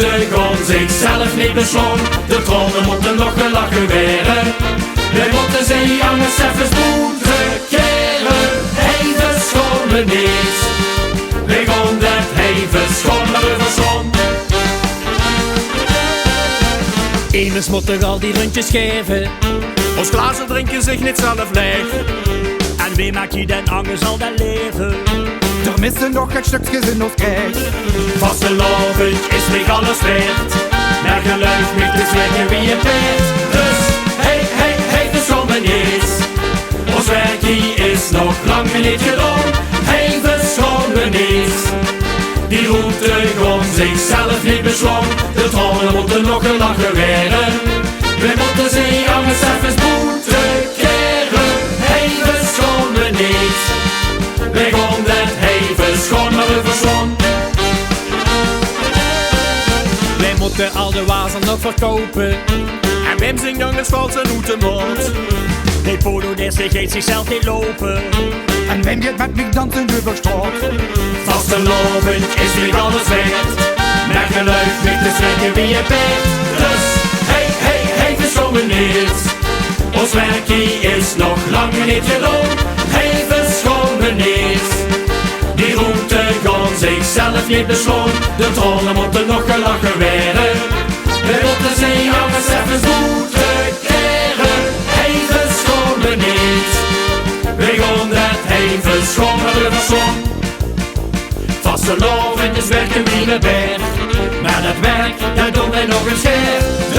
kon zichzelf niet beslon. De tronnen moeten nog gelachen weren. We moeten ze jongens even moeten keren. Even scholen niet. We gaan dat even schoon maar we verzon. Emels moet toch al die rondjes geven. Ons glazen drinken zich niet zelf leeg. En wie maakt je den angst al dat leven? Er missen nog het stukjes in ons krijg. Vastelovend is mij alles weert. Maar geluid niet te zeggen wie je bent. Dus, hey, verschonnen niet. Ons werk hier is nog lang niet gedaan. Hey, verschonnen niet. Die route kon zichzelf niet besloon. De tronnen moeten nog gelachen weren. We moeten ze jongens even moeten keren. Hey, verschonnen niet. We gaan dat even schoon maar we verzon. Wij moeten al de wazen nog verkopen. En Wim zijn jongens valt zijn hoed mond. Nee, Polo geeft zichzelf niet lopen. En Wim gaat met mij dansen over straat. Vastelovend is niet alles weert. Maar geluid niet te zeggen wie je bent. Dus, hey, verschonnen niet. Ons werk hier is nog lang niet gedaan. Hey, verschonnen niet. Die route kon zichzelf niet besloon. De tronnen moeten nog gelachen weren. We moeten ze jongens even moeten keren. Hey, verschonnen niet. We gaan dat even schoon maar we verzon. Vastelovend is werken wie we berg. Maar dat werk, dat doen wij nog eens keer.